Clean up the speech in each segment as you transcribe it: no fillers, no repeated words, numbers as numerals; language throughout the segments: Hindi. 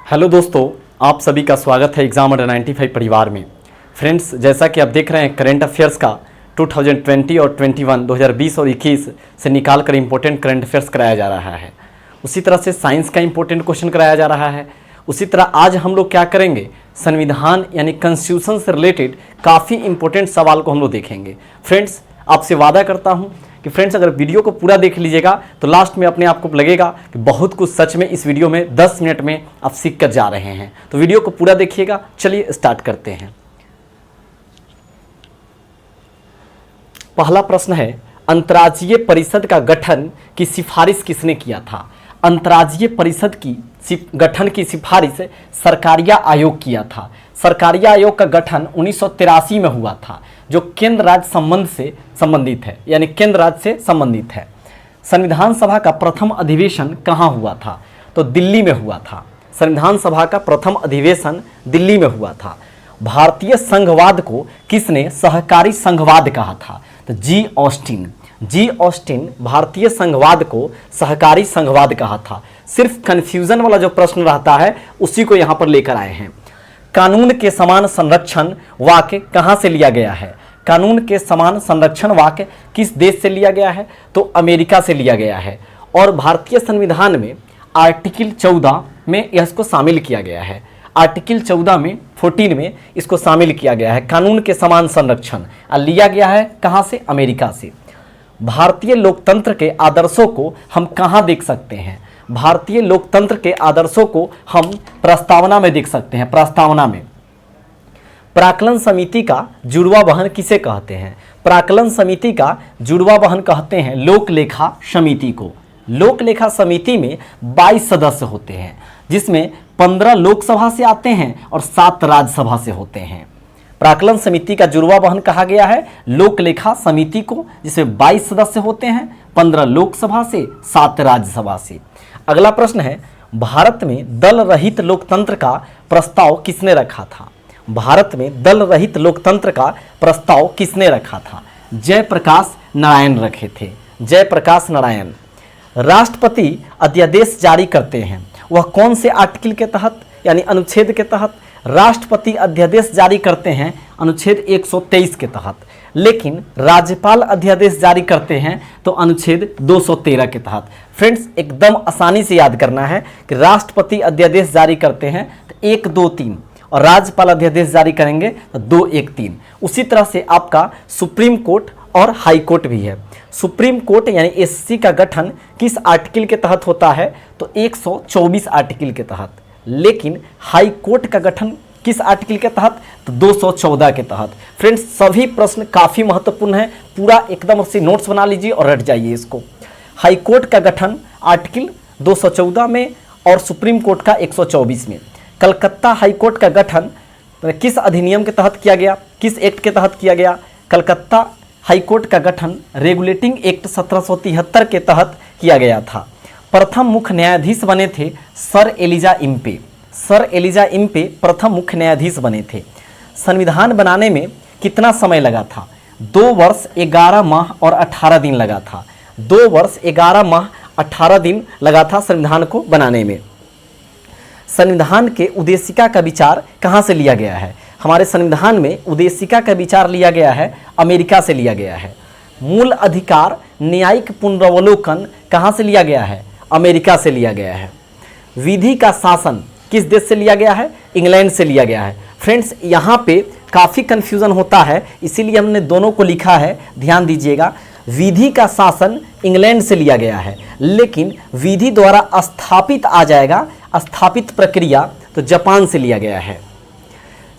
हेलो दोस्तों, आप सभी का स्वागत है एग्जाम अंडर 95 परिवार में। फ्रेंड्स, जैसा कि आप देख रहे हैं करंट अफेयर्स का 2020 और 21 2020 और 21 से निकाल कर इम्पोर्टेंट करंट अफेयर्स कराया जा रहा है। उसी तरह से साइंस का इम्पोर्टेंट क्वेश्चन कराया जा रहा है। उसी तरह आज हम लोग क्या करेंगे, संविधान यानी कॉन्स्टिट्यूशन से रिलेटेड काफ़ी इंपॉर्टेंट सवाल को हम लोग देखेंगे। फ्रेंड्स, आपसे वादा करता हूँ कि फ्रेंड्स अगर वीडियो को पूरा देख लीजिएगा तो लास्ट में अपने आप को लगेगा कि बहुत कुछ सच में इस वीडियो में 10 मिनट में आप सीख कर जा रहे हैं। तो वीडियो को पूरा देखिएगा। चलिए स्टार्ट करते हैं। पहला प्रश्न है, अंतर्राज्यीय परिषद का गठन की सिफारिश किसने किया था? अंतर्राज्यीय परिषद की गठन की सिफारिश सरकारिया आयोग किया था। सरकारिया आयोग का गठन 1983 में हुआ था, जो केंद्र राज्य संबंध से संबंधित है, यानी केंद्र राज्य से संबंधित है। संविधान सभा का प्रथम अधिवेशन कहाँ हुआ था? तो दिल्ली में हुआ था। संविधान सभा का प्रथम अधिवेशन दिल्ली में हुआ था। भारतीय संघवाद को किसने सहकारी संघवाद कहा था? तो जी ऑस्टिन भारतीय संघवाद को सहकारी संघवाद कहा था। सिर्फ कंफ्यूजन वाला जो प्रश्न रहता है उसी को यहाँ पर लेकर आए हैं। कानून के समान संरक्षण वाक्य कहाँ से लिया गया है? कानून के समान संरक्षण वाक्य किस देश से लिया गया है? तो अमेरिका से लिया गया है। और भारतीय संविधान में आर्टिकल 14 में इसको शामिल किया गया है। आर्टिकल 14 में 14 में इसको शामिल किया गया है। कानून के समान संरक्षण लिया गया है कहाँ से? अमेरिका से। भारतीय लोकतंत्र के आदर्शों को हम कहाँ देख सकते हैं? भारतीय लोकतंत्र के आदर्शों को हम प्रस्तावना में देख सकते हैं। प्रस्तावना में प्राक्कलन समिति का जुड़वा बहन किसे कहते हैं? प्राक्कलन समिति का जुड़वा बहन कहते हैं लोक लेखा समिति को। लोक लेखा समिति में 22 सदस्य होते हैं, जिसमें 15 लोकसभा से आते हैं और 7 राज्यसभा से होते हैं। प्राक्कलन समिति का जुड़वा बहन कहा गया है लोक लेखा समिति को, जिसमें 22 सदस्य होते हैं, 15 लोकसभा से, 7 राज्यसभा से। अगला प्रश्न है, भारत में दल रहित लोकतंत्र का प्रस्ताव किसने रखा था? भारत में दल रहित लोकतंत्र का प्रस्ताव किसने रखा था? जयप्रकाश नारायण रखे थे। जयप्रकाश नारायण। राष्ट्रपति अध्यादेश जारी करते हैं, वह कौन से आर्टिकल के तहत यानी अनुच्छेद के तहत? राष्ट्रपति अध्यादेश जारी करते हैं अनुच्छेद 123 के तहत। लेकिन राज्यपाल अध्यादेश जारी करते हैं तो अनुच्छेद 213 के तहत। फ्रेंड्स, एकदम आसानी से याद करना है कि राष्ट्रपति अध्यादेश जारी करते हैं तो 1, 2, 3 और राज्यपाल अध्यादेश जारी करेंगे तो 2, 1, 3। उसी तरह से आपका सुप्रीम कोर्ट और हाई कोर्ट भी है। सुप्रीम कोर्ट यानी एससी का गठन किस आर्टिकल के तहत होता है? तो 124 आर्टिकल के तहत। लेकिन हाई कोर्ट का गठन किस आर्टिकल के तहत? तो 214 के तहत। फ्रेंड्स, सभी प्रश्न काफ़ी महत्वपूर्ण है, पूरा एकदम से नोट्स बना लीजिए और रट जाइए इसको। हाई कोर्ट का गठन आर्टिकल 214 में और सुप्रीम कोर्ट का 124 में। कलकत्ता हाई कोर्ट का गठन किस अधिनियम के तहत किया गया? किस एक्ट के तहत किया गया? कलकत्ता हाई कोर्ट का गठन रेगुलेटिंग एक्ट 1773 के तहत किया गया था। प्रथम मुख्य न्यायाधीश बने थे Sir Elijah Impey. Sir Elijah Impey प्रथम मुख्य न्यायाधीश बने थे। संविधान बनाने में कितना समय लगा था? 2 वर्ष 11 माह और 18 दिन लगा था। 2 वर्ष 11 माह 18 दिन लगा था संविधान को बनाने में। संविधान के उद्देशिका का विचार कहाँ से लिया गया है? हमारे संविधान में उद्देशिका का विचार लिया गया है अमेरिका से लिया गया है। मूल अधिकार न्यायिक पुनरावलोकन कहाँ से लिया गया है? अमेरिका से लिया गया है। विधि का शासन किस देश से लिया गया है? इंग्लैंड से लिया गया है। फ्रेंड्स, यहाँ पे काफ़ी कन्फ्यूज़न होता है, इसीलिए हमने दोनों को लिखा है, ध्यान दीजिएगा। विधि का शासन इंग्लैंड से लिया गया है, लेकिन विधि द्वारा स्थापित आ जाएगा, स्थापित प्रक्रिया तो जापान से लिया गया है।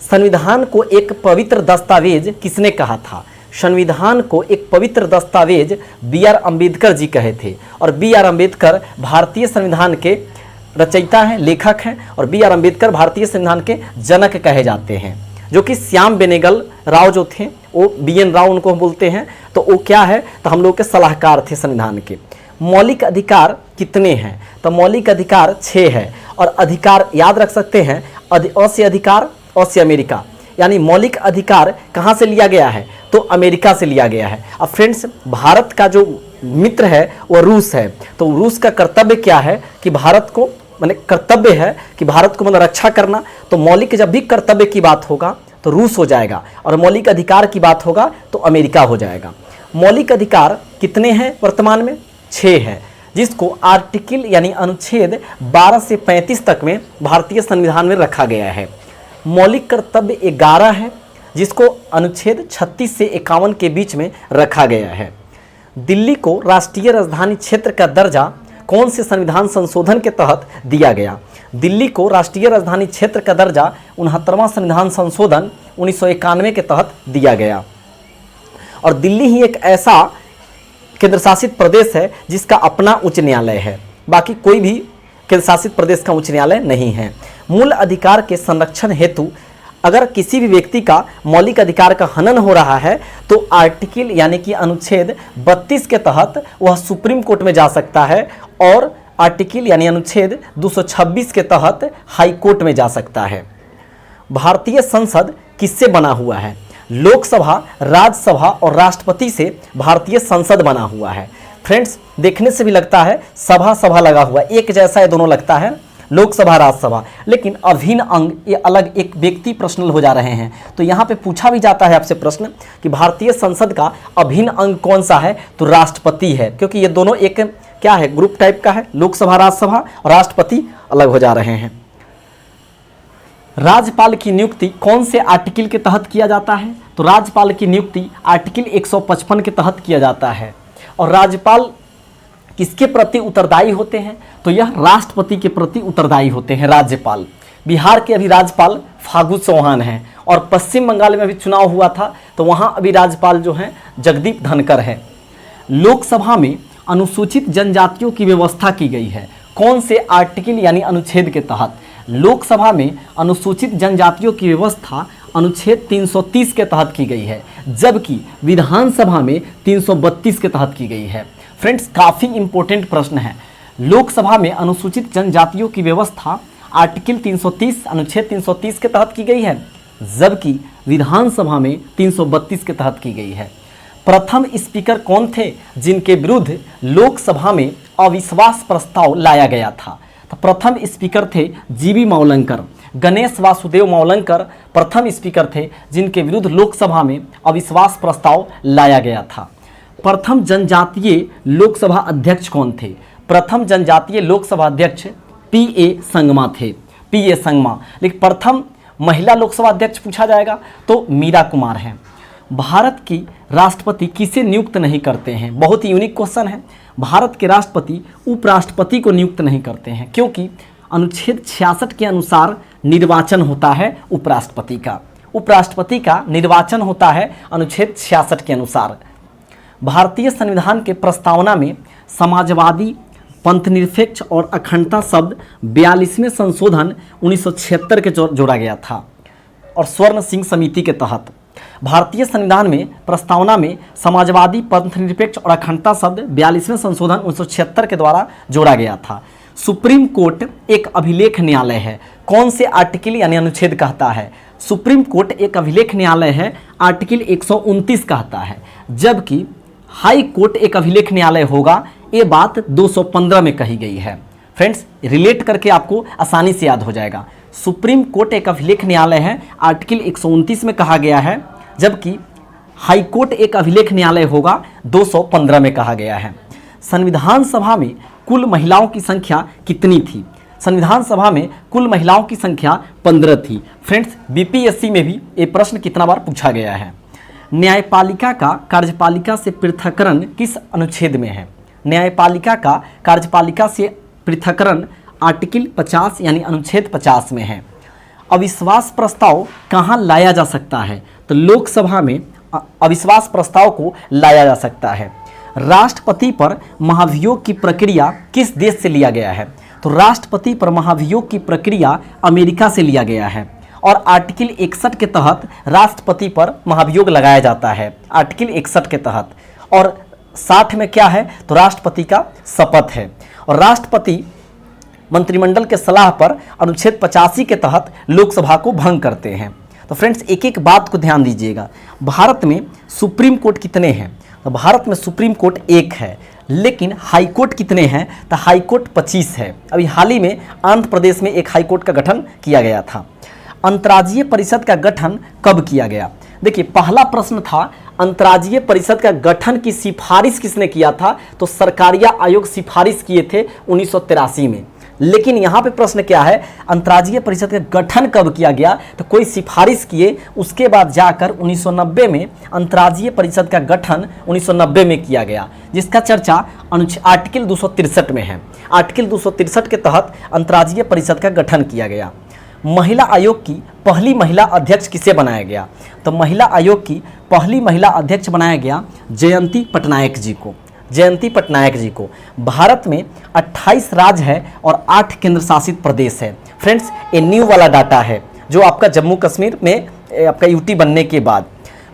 संविधान को एक पवित्र दस्तावेज किसने कहा था? संविधान को एक पवित्र दस्तावेज बी.आर. अम्बेडकर जी कहे थे। और बी.आर. अम्बेडकर भारतीय संविधान के रचयिता हैं, लेखक हैं, और बी.आर. अम्बेडकर भारतीय संविधान के जनक कहे जाते हैं। जो कि श्याम बेनेगल राव जो थे, वो बी.एन. राव उनको बोलते हैं, तो वो क्या है? तो हम लोग के सलाहकार थे संविधान के। मौलिक अधिकार कितने हैं? तो मौलिक अधिकार 6 है। और अधिकार याद रख सकते हैं, अ से अधिकार, अ से अमेरिका, यानी मौलिक अधिकार कहाँ से लिया गया है? तो अमेरिका से लिया गया है। अब फ्रेंड्स, भारत का जो मित्र है वो रूस है, तो रूस का कर्तव्य क्या है कि भारत को माने कर्तव्य है कि भारत को मतलब रक्षा करना, तो मौलिक जब भी कर्तव्य की बात होगा तो रूस हो जाएगा, और मौलिक अधिकार की बात होगा तो अमेरिका हो जाएगा। मौलिक अधिकार कितने हैं वर्तमान में? 6 है, जिसको आर्टिकल यानी अनुच्छेद 12 से 35 तक में भारतीय संविधान में रखा गया है। मौलिक कर्तव्य 11 है, जिसको अनुच्छेद 36 से 51 के बीच में रखा गया है। दिल्ली को राष्ट्रीय राजधानी क्षेत्र का दर्जा कौन से संविधान संशोधन के तहत दिया गया? दिल्ली को राष्ट्रीय राजधानी क्षेत्र का दर्जा 69वां संविधान संशोधन 1991 के तहत दिया गया। और दिल्ली ही एक ऐसा केंद्र शासित प्रदेश है जिसका अपना उच्च न्यायालय है, बाकी कोई भी केंद्र शासित प्रदेश का उच्च न्यायालय नहीं है। मूल अधिकार के संरक्षण हेतु अगर किसी भी व्यक्ति का मौलिक अधिकार का हनन हो रहा है तो आर्टिकल यानी कि अनुच्छेद 32 के तहत वह सुप्रीम कोर्ट में जा सकता है, और आर्टिकल यानी अनुच्छेद 226 के तहत हाई कोर्ट में जा सकता है। भारतीय संसद किससे बना हुआ है? लोकसभा, राज्यसभा और राष्ट्रपति से भारतीय संसद बना हुआ है। फ्रेंड्स, देखने से भी लगता है सभा सभा लगा हुआ, एक जैसा ये दोनों लगता है, लोकसभा राज्यसभा, लेकिन अभिन्न अंग ये अलग एक व्यक्ति प्रश्नल हो जा रहे हैं। तो यहाँ पे पूछा भी जाता है आपसे प्रश्न कि भारतीय संसद का अभिन्न अंग कौन सा है? तो राष्ट्रपति है, क्योंकि ये दोनों एक क्या है, ग्रुप टाइप का है, लोकसभा राज्यसभा और राष्ट्रपति अलग हो जा रहे हैं। राज्यपाल की नियुक्ति कौन से आर्टिकल के तहत किया जाता है? तो राज्यपाल की नियुक्ति आर्टिकल 155 के तहत किया जाता है। और राज्यपाल किसके प्रति उत्तरदायी होते हैं? तो यह राष्ट्रपति के प्रति उत्तरदायी होते हैं राज्यपाल। बिहार के अभी राज्यपाल फागू चौहान हैं, और पश्चिम बंगाल में अभी चुनाव हुआ था तो वहाँ अभी राज्यपाल जो हैं जगदीप धनखड़ है। लोकसभा में अनुसूचित जनजातियों की व्यवस्था की गई है कौन से आर्टिकल यानी अनुच्छेद के तहत? लोकसभा में अनुसूचित जनजातियों की व्यवस्था अनुच्छेद 330 के तहत की गई है, जबकि विधानसभा में 332 के तहत की गई है। फ्रेंड्स, काफ़ी इंपॉर्टेंट प्रश्न है। लोकसभा में अनुसूचित जनजातियों की व्यवस्था आर्टिकल 330 अनुच्छेद 330 के तहत की गई है, जबकि विधानसभा में 332 के तहत की गई है। प्रथम स्पीकर कौन थे जिनके विरुद्ध लोकसभा में अविश्वास प्रस्ताव लाया गया था? तो प्रथम स्पीकर थे जीबी मौलंकर। गणेश वासुदेव मौलंकर प्रथम स्पीकर थे जिनके विरुद्ध लोकसभा में अविश्वास प्रस्ताव लाया गया था। प्रथम जनजातीय लोकसभा अध्यक्ष कौन थे? प्रथम जनजातीय लोकसभा अध्यक्ष पीए संगमा थे, पीए संगमा। लेकिन प्रथम महिला लोकसभा अध्यक्ष पूछा जाएगा तो मीरा कुमार हैं। भारत की राष्ट्रपति किसे नियुक्त नहीं करते हैं? बहुत ही यूनिक क्वेश्चन है। भारत के राष्ट्रपति उपराष्ट्रपति को नियुक्त नहीं करते हैं, क्योंकि अनुच्छेद 66 के अनुसार निर्वाचन होता है उपराष्ट्रपति का। उपराष्ट्रपति का निर्वाचन होता है अनुच्छेद 66 के अनुसार। भारतीय संविधान के प्रस्तावना में समाजवादी, पंथनिरपेक्ष और अखंडता शब्द 42वें संशोधन 1976 के जोड़ा गया था, और स्वर्ण सिंह समिति के तहत। भारतीय संविधान में प्रस्तावना में समाजवादी, पंथनिरपेक्ष और अखंडता शब्द 42वें संशोधन 1976 के द्वारा जोड़ा गया था। सुप्रीम कोर्ट एक अभिलेख न्यायालय है कौन से आर्टिकल यानी अनुच्छेद कहता है? सुप्रीम कोर्ट एक अभिलेख न्यायालय है, आर्टिकल 129 कहता है, जबकि हाई कोर्ट एक अभिलेख न्यायालय होगा, ये बात 215 में कही गई है। फ्रेंड्स, रिलेट करके आपको आसानी से याद हो जाएगा। सुप्रीम कोर्ट एक अभिलेख न्यायालय है, आर्टिकल 129 में कहा गया है, जबकि हाई कोर्ट एक अभिलेख न्यायालय होगा, 215 में कहा गया है। संविधान सभा में कुल महिलाओं की संख्या कितनी थी? संविधान सभा में कुल महिलाओं की संख्या 15 थी। फ्रेंड्स, बीपीएससी में भी ये प्रश्न कितना बार पूछा गया है। न्यायपालिका का कार्यपालिका से पृथक्करण किस अनुच्छेद में है? न्यायपालिका का कार्यपालिका से पृथक्करण आर्टिकल 50 यानी अनुच्छेद 50 में है। अविश्वास प्रस्ताव कहाँ लाया जा सकता है? तो लोकसभा में अविश्वास प्रस्ताव को लाया जा सकता है। राष्ट्रपति पर महाभियोग की प्रक्रिया किस देश से लिया गया है? तो राष्ट्रपति पर महाभियोग की प्रक्रिया अमेरिका से लिया गया है, और आर्टिकल 61 के तहत राष्ट्रपति पर महाभियोग लगाया जाता है, आर्टिकल 61 के तहत। और 60 में क्या है? तो राष्ट्रपति का शपथ है, और राष्ट्रपति मंत्रिमंडल के सलाह पर अनुच्छेद 85 के तहत लोकसभा को भंग करते हैं। तो फ्रेंड्स, एक एक बात को ध्यान दीजिएगा। भारत में सुप्रीम कोर्ट कितने हैं? तो भारत में सुप्रीम कोर्ट एक है, लेकिन हाईकोर्ट कितने हैं? तो हाईकोर्ट 25 है। अभी हाल ही में आंध्र प्रदेश में एक हाईकोर्ट का गठन किया गया था। अंतर्राज्यीय परिषद का गठन कब किया गया? देखिए, पहला प्रश्न था अंतर्राज्यीय परिषद का गठन की सिफारिश किसने किया था? तो सरकारिया आयोग सिफारिश किए थे 1983 में। लेकिन यहाँ पे प्रश्न क्या है, अंतर्राज्यीय परिषद का गठन कब किया गया? तो कोई सिफारिश किए, उसके बाद जाकर 1990 में अंतर्राज्यीय परिषद का गठन 1990 में किया गया, जिसका चर्चा आर्टिकल 263 में है। आर्टिकल 263 के तहत अंतर्राज्यीय परिषद का गठन किया गया। महिला आयोग की पहली महिला अध्यक्ष किसे बनाया गया? तो महिला आयोग की पहली महिला अध्यक्ष बनाया गया जयंती पटनायक जी को। जयंती पटनायक जी को। भारत में 28 राज्य है और 8 केंद्र शासित प्रदेश है। फ्रेंड्स, ये न्यू वाला डाटा है जो आपका जम्मू कश्मीर में आपका यूटी बनने के बाद।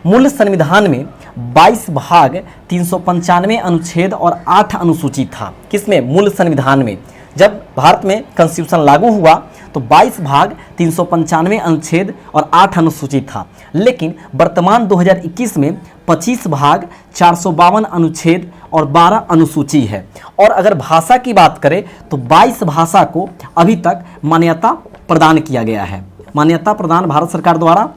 मूल संविधान में 22 भाग 395 अनुच्छेद और 8 अनुसूची था। किसमें? मूल संविधान में। जब भारत में कॉन्स्टिट्यूशन लागू हुआ तो 22 भाग 395 अनुच्छेद और 8 अनुसूची था। लेकिन वर्तमान 2021 में 25 भाग 452 अनुच्छेद और 12 अनुसूची है। और अगर भाषा की बात करें तो 22 भाषा को अभी तक मान्यता प्रदान किया गया है। मान्यता प्रदान भारत सरकार द्वारा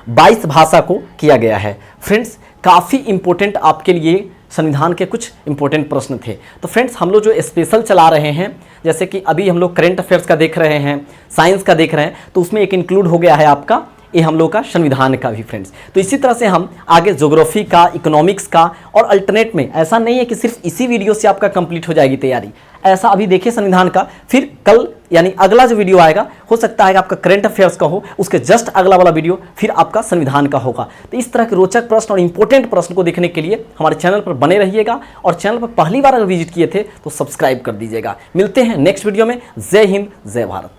22 भाषा को किया गया है। फ्रेंड्स, काफ़ी इंपॉर्टेंट आपके लिए संविधान के कुछ इंपॉर्टेंट प्रश्न थे। तो फ्रेंड्स, हम लोग जो स्पेशल चला रहे हैं, जैसे कि अभी हम लोग करेंट अफेयर्स का देख रहे हैं, साइंस का देख रहे हैं, तो उसमें एक इंक्लूड हो गया है आपका ये हम लोग का संविधान का भी। फ्रेंड्स, तो इसी तरह से हम आगे ज्योग्राफी का, इकोनॉमिक्स का और अल्टरनेट में, ऐसा नहीं है कि सिर्फ इसी वीडियो से आपका कंप्लीट हो जाएगी तैयारी। ऐसा अभी देखिए संविधान का, फिर कल यानी अगला जो वीडियो आएगा हो सकता है कि आपका करंट अफेयर्स का हो, उसके जस्ट अगला वाला वीडियो फिर आपका संविधान का होगा। तो इस तरह के रोचक प्रश्न और इंपॉर्टेंट प्रश्न को देखने के लिए हमारे चैनल पर बने रहिएगा, और चैनल पर पहली बार अगर विजिट किए थे तो सब्सक्राइब कर दीजिएगा। मिलते हैं नेक्स्ट वीडियो में। जय हिंद, जय भारत।